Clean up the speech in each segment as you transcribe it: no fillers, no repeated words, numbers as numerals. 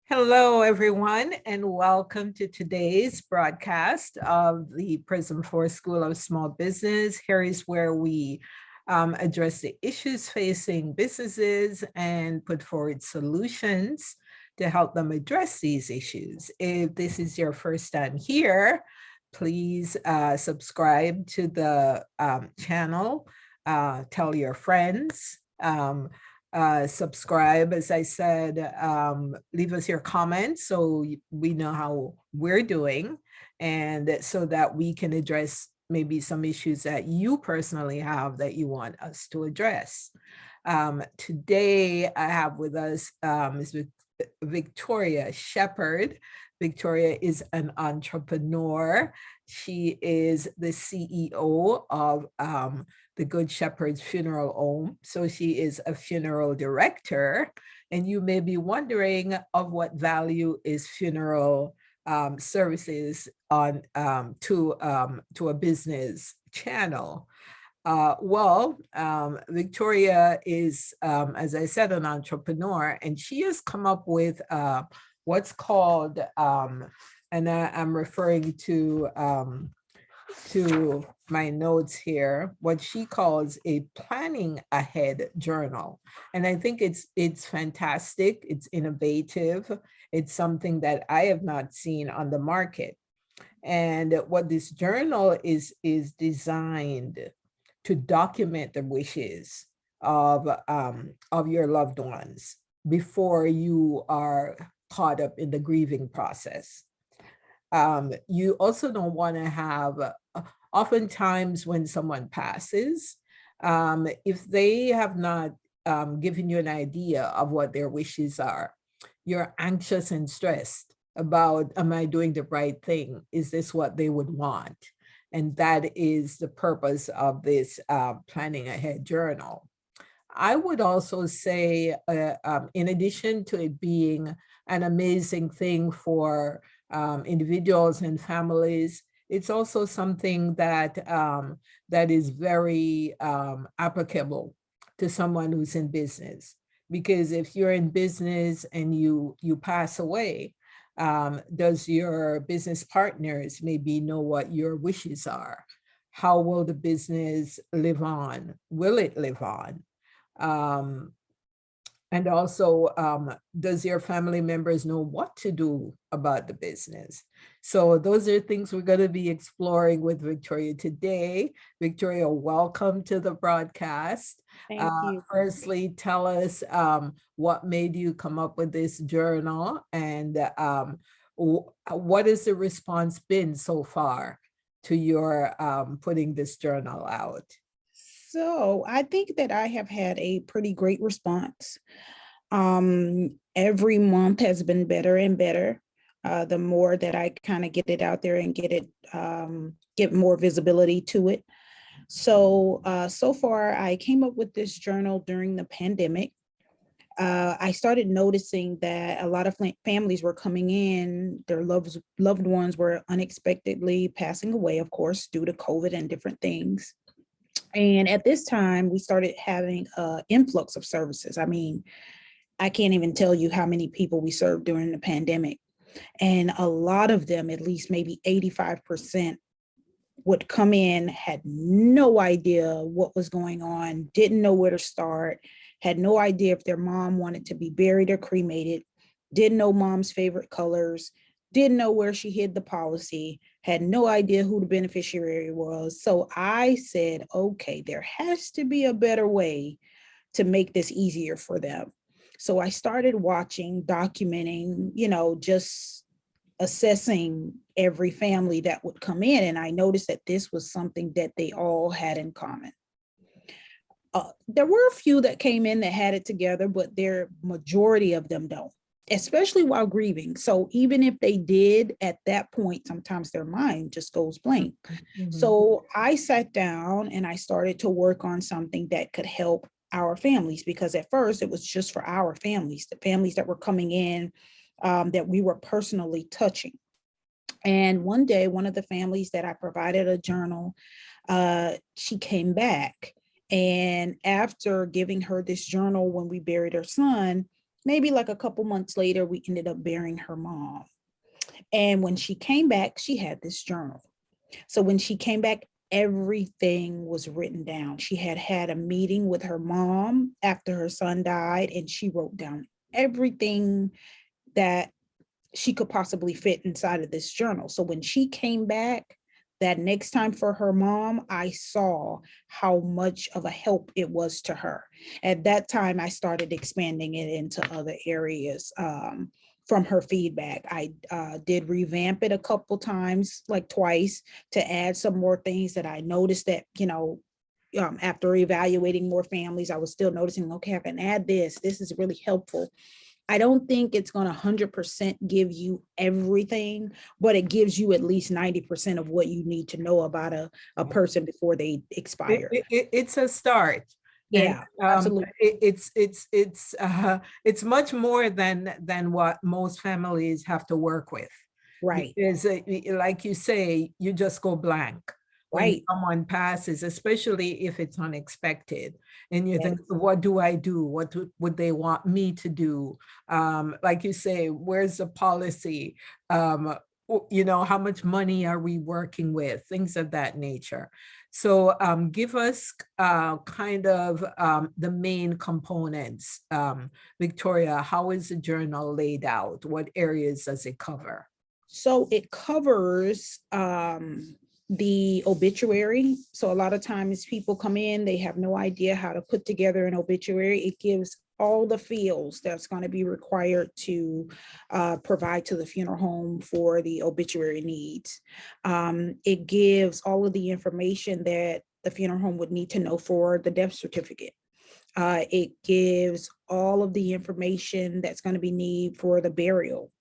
Hello, everyone, and welcome to today's broadcast of the Prism 4 School of Small Business. Here is where we address the issues facing businesses and put forward solutions to help them address these issues. If this is your first time here, please subscribe to the channel, tell your friends, subscribe, as I said, leave us your comments so we know how we're doing and so that we can address maybe some issues that you personally have that you want us to address. Today I have with us Ms. Victoria Shepherd. Victoria is an entrepreneur. She is the CEO of the Good Shepherd's Funeral Home. So she is a funeral director. And you may be wondering of what value is funeral services on to a business channel. Victoria is, as I said, an entrepreneur, and she has come up with what's called, and I'm referring to my notes here, what she calls a planning ahead journal. And I think it's fantastic, it's innovative, it's something that I have not seen on the market. And what this journal is designed to document the wishes of your loved ones before you are caught up in the grieving process. You also don't want to have, oftentimes when someone passes, if they have not given you an idea of what their wishes are, you're anxious and stressed about, am I doing the right thing? Is this what they would want? And that is the purpose of this planning ahead journal. I would also say, in addition to it being an amazing thing for individuals and families, it's also something that that is very applicable to someone who's in business. Because if you're in business and you pass away, does your business partners maybe know what your wishes are? How will the business live on? Will it live on? And also, does your family members know what to do about the business? So those are things we're going to be exploring with Victoria today. Victoria, welcome to the broadcast. Thank you. Firstly, tell us what made you come up with this journal, and what has the response been so far to your putting this journal out? So I think that I have had a pretty great response. Every month has been better and better. The more that I kind of get it out there and get more visibility to it. So far I came up with this journal during the pandemic. I started noticing that a lot of families were coming in, their loved ones were unexpectedly passing away, of course, due to COVID and different things. And at this time, we started having an influx of services. I mean, I can't even tell you how many people we served during the pandemic. And a lot of them, at least maybe 85%, would come in, had no idea what was going on, didn't know where to start, had no idea if their mom wanted to be buried or cremated, didn't know mom's favorite colors, didn't know where she hid the policy, had no idea who the beneficiary was. So I said, okay, there has to be a better way to make this easier for them. So I started watching, documenting, just assessing every family that would come in. And I noticed that this was something that they all had in common. There were a few that came in that had it together, but their majority of them don't, especially while grieving. So even if they did at that point, sometimes their mind just goes blank. Mm-hmm. So I sat down and I started to work on something that could help our families, because at first it was just for our families, the families that were coming in, that we were personally touching. And one day, one of the families that I provided a journal, she came back. And after giving her this journal when we buried her son, maybe like a couple months later, we ended up burying her mom. And when she came back, she had this journal. So when she came back, everything was written down. She had had a meeting with her mom after her son died, and she wrote down everything that she could possibly fit inside of this journal. So when she came back that next time for her mom, I saw how much of a help it was to her. At that time, I started expanding it into other areas. From her feedback, I did revamp it a couple times, like twice, to add some more things that I noticed that, after evaluating more families, I was still noticing, okay, I can add this. This is really helpful. I don't think it's going to 100% give you everything, but it gives you at least 90% of what you need to know about a person before they expire. It's a start. And Yeah, absolutely. it's much more than what most families have to work with. Right, Because like you say, you just go blank when right. someone passes, especially if it's unexpected. And you Yes, think, what do I do? What would they want me to do? Like you say, where's the policy? How much money are we working with? Things of that nature. So give us kind of the main components. Victoria, how is the journal laid out? What areas does it cover? so it covers the obituary. So a lot of times people come in, they have no idea how to put together an obituary. It gives all the fields that's going to be required to provide to the funeral home for the obituary needs. It gives all of the information that the funeral home would need to know for the death certificate. It gives all of the information that's going to be needed for the burial.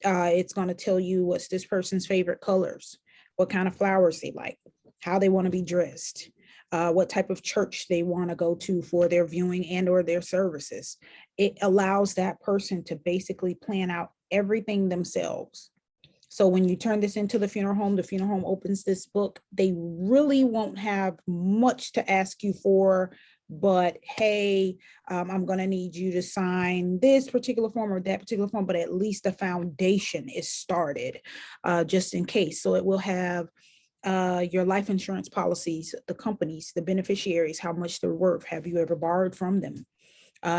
It's going to tell you what's this person's favorite colors, what kind of flowers they like, how they want to be dressed, what type of church they want to go to for their viewing and or their services. It allows that person to basically plan out everything themselves. So when you turn this into the funeral home opens this book. They really won't have much to ask you for, but hey, I'm going to need you to sign this particular form or that particular form, but at least the foundation is started just in case. So it will have your life insurance policies, the companies, the beneficiaries, how much they're worth. Have you ever borrowed from them?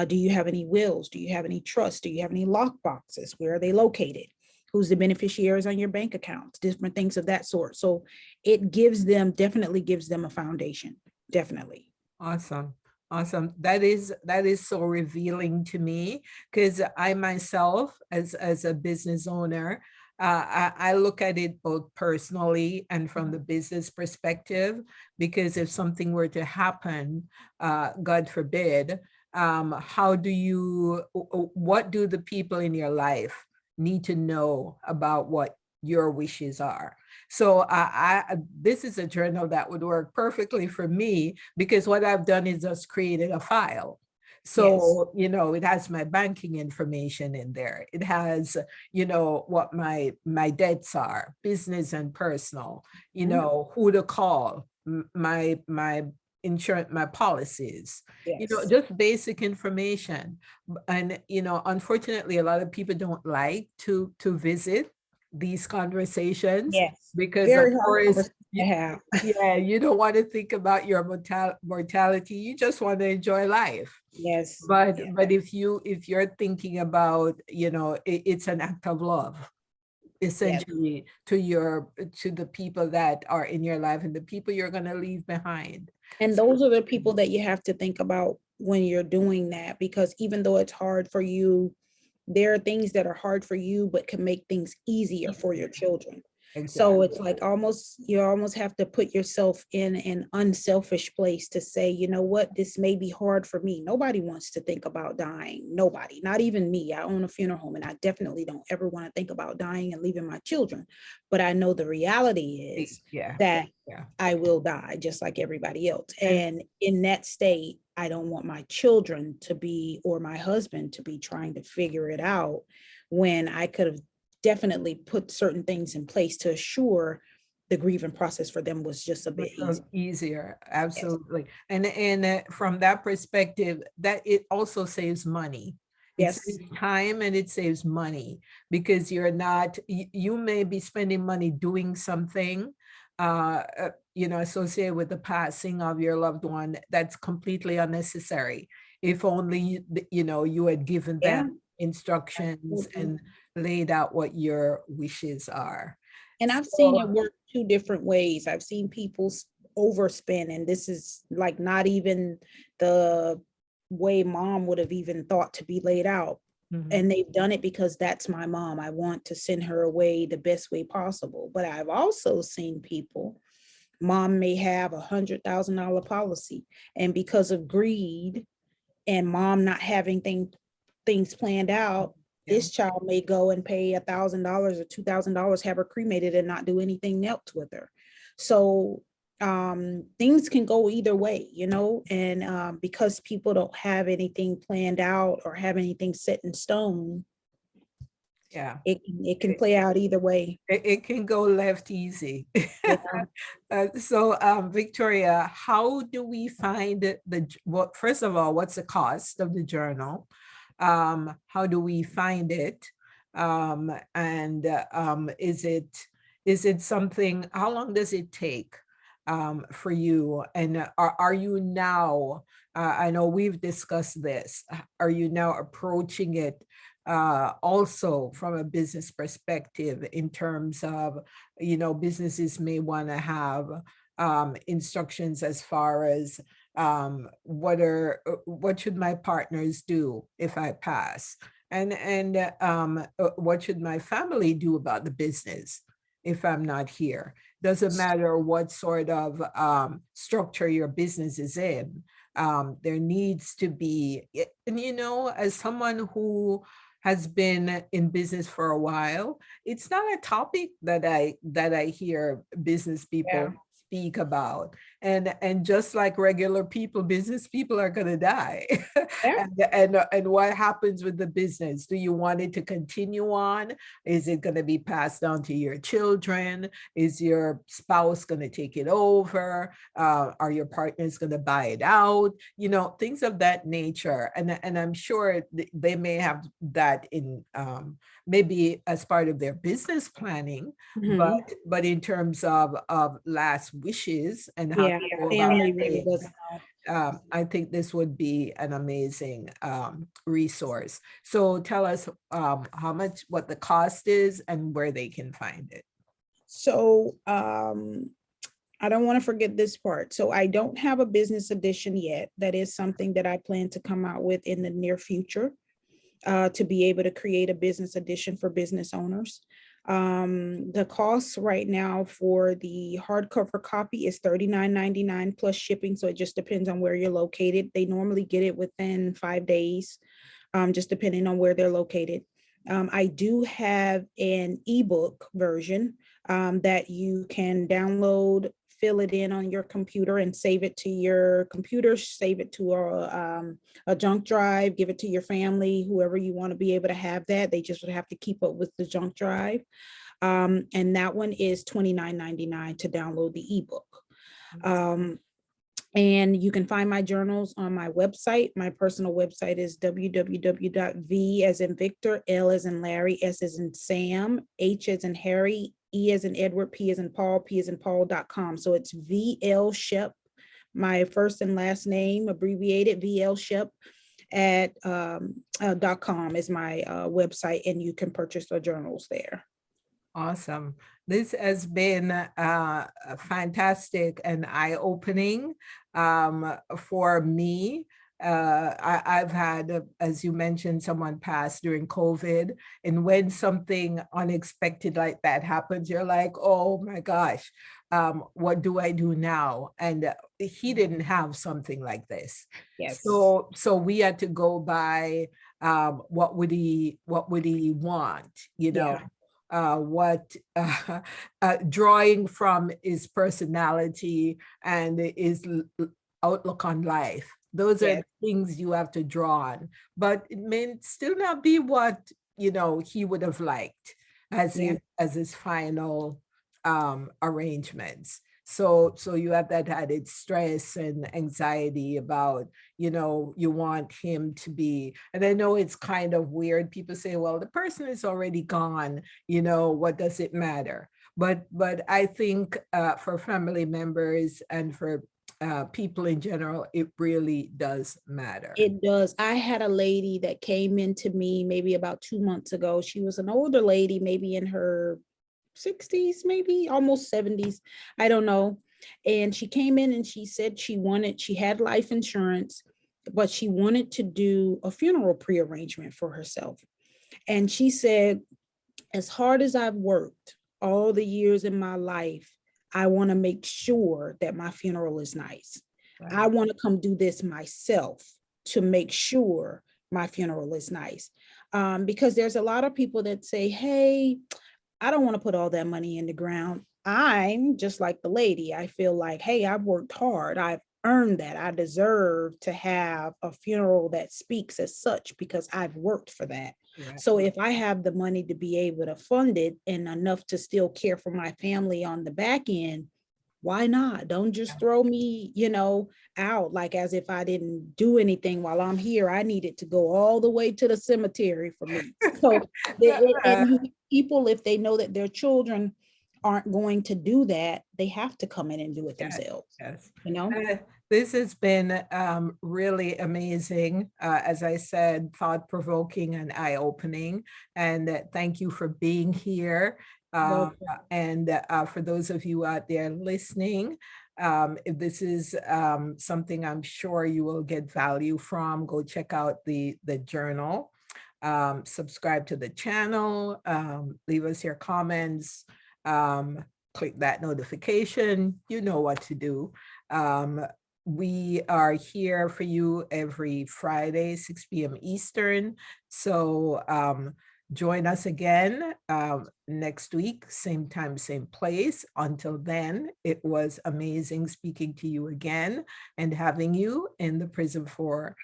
Do you have any wills? Do you have any trusts? Do you have any lock boxes? Where are they located? Who's the beneficiaries on your bank accounts? Different things of that sort. So it definitely gives them a foundation. Definitely. Awesome. Awesome. That is so revealing to me because I myself, as a business owner, I look at it both personally and from the business perspective, because if something were to happen, God forbid, what do the people in your life need to know about what your wishes are? So this is a journal that would work perfectly for me because what I've done is just created a file. Yes. So, it has my banking information in there. It has, what my debts are, business and personal, who to call, my insurance, my policies, Yes. just basic information. And, unfortunately, a lot of people don't like to visit these conversations Yes. because, of Very hard course, conversation to have. yeah, you don't want to think about your mortality. You just want to enjoy life. Yes. But Yeah. if you're thinking about, it's an act of love, Yes. essentially, to the people that are in your life and the people you're going to leave behind. And So, those are the people that you have to think about when you're doing that, because even though it's hard for you, there are things that are hard for you, but can make things easier for your children. So exactly. it's like you almost have to put yourself in an unselfish place to say, you know what, this may be hard for me. Nobody wants to think about dying. Nobody, not even me. I own a funeral home and I definitely don't ever want to think about dying and leaving my children. But I know the reality is Yeah. that Yeah. I will die just like everybody else. And And in that state, I don't want my children to be, or my husband to be trying to figure it out when I could have definitely put certain things in place to assure the grieving process for them was just a bit easier. easier, Yes. absolutely. And from that perspective, that it also saves money. It Yes. saves time and it saves money because you're not, you may be spending money doing something, associated with the passing of your loved one that's completely unnecessary. If only, you had given Yeah. them instructions Absolutely. and laid out what your wishes are. And I've seen it So, work two different ways. I've seen people overspend, and this is like not even the way mom would have even thought to be laid out. mhm, And they've done it because that's my mom. I want to send her away the best way possible. But I've also seen people, mom may have $100,000 policy, and because of greed and mom not having things planned out, yeah. this child may go and pay $1,000 or $2,000, have her cremated and not do anything else with her. So things can go either way, and because people don't have anything planned out or have anything set in stone, Yeah. it can play out either way. It can go left easy. Yeah. So, Victoria, how do we find what, first of all, what's the cost of the journal? How do we find it? And is it something, how long does it take for you? And are you now, I know we've discussed this, are you now approaching it also from a business perspective in terms of, businesses may want to have instructions as far as what should my partners do if I pass? And what should my family do about the business if I'm not here? Doesn't matter what sort of structure your business is in. There needs to be, and as someone who has been in business for a while, it's not a topic that I hear business Yeah. people speak about. And just like regular people, business people are going to die. Yeah. And what happens with the business? Do you want it to continue on? Is it going to be passed down to your children? Is your spouse going to take it over? Are your partners going to buy it out? Things of that nature. And I'm sure they may have that in maybe as part of their business planning, Mhm. but in terms of last wishes and how Yeah. to go about Family really things, doesn't know. I think this would be an amazing resource. So tell us what the cost is and where they can find it. So I don't want to forget this part. So I don't have a business edition yet. That is something that I plan to come out with in the near future, to be able to create a business edition for business owners. The cost right now for the hardcover copy is $39.99 plus shipping. So it just depends on where you're located. They normally get it within 5 days, just depending on where they're located. I do have an ebook version that you can download, fill it in on your computer and save it to your computer, save it to a junk drive, give it to your family, whoever you want to be able to have that. They just would have to keep up with the junk drive. And that one is $29.99 to download the ebook. And you can find my journals on my website. My personal website is www.v as in Victor, L as in Larry, S as in Sam, H as in Harry, E as in Edward, P as in Paul, P as in Paul.com. So it's VL Shep, my first and last name, abbreviated VL Shep at .com is my website, and you can purchase the journals there. Awesome. This has been fantastic and eye-opening for me. I've had, as you mentioned, someone pass during COVID. And when something unexpected like that happens, you're like, oh my gosh, what do I do now? And he didn't have something like this. Yes. So we had to go by what would he want, Yeah. Drawing from his personality and his outlook on life. Those are Yes. things you have to draw on, but it may still not be what he would have liked as Yeah. his final arrangements. So you have that added stress and anxiety about, you want him to be, and I know it's kind of weird. People say, well, the person is already gone, what does it matter? But I think for family members and for people in general, it really does matter. It does. I had a lady that came into me maybe about 2 months ago. She was an older lady, maybe in her 60s, maybe almost 70s. I don't know. And she came in and she said she had life insurance, but she wanted to do a funeral prearrangement for herself. And she said, as hard as I've worked all the years in my life, I want to make sure that my funeral is nice. I Right. want to come do this myself to make sure my funeral is nice. Because there's a lot of people that say, hey, I don't want to put all that money in the ground. I'm just like the lady. I feel like, hey, I've worked hard. I've earned that. I deserve to have a funeral that speaks as such because I've worked for that. Right. So if I have the money to be able to fund it and enough to still care for my family on the back end, why not? Don't just throw me, out like as if I didn't do anything while I'm here. I needed to go all the way to the cemetery for me. So people, if they know that their children aren't going to do that, they have to come in and do it Yes, themselves, yes. you know? This has been really amazing. As I said, thought-provoking and eye-opening. And thank you for being here. Well, And for those of you out there listening, if this is something I'm sure you will get value from, go check out the journal. Subscribe to the channel, leave us your comments, click that notification, you know what to do. We are here for you every Friday, 6 p.m. Eastern. So join us again next week, same time, same place. Until then, it was amazing speaking to you again and having you in the Prism for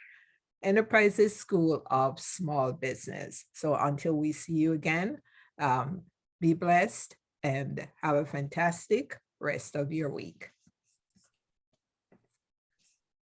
Enterprises School of Small Business. So until we see you again, be blessed and have a fantastic rest of your week.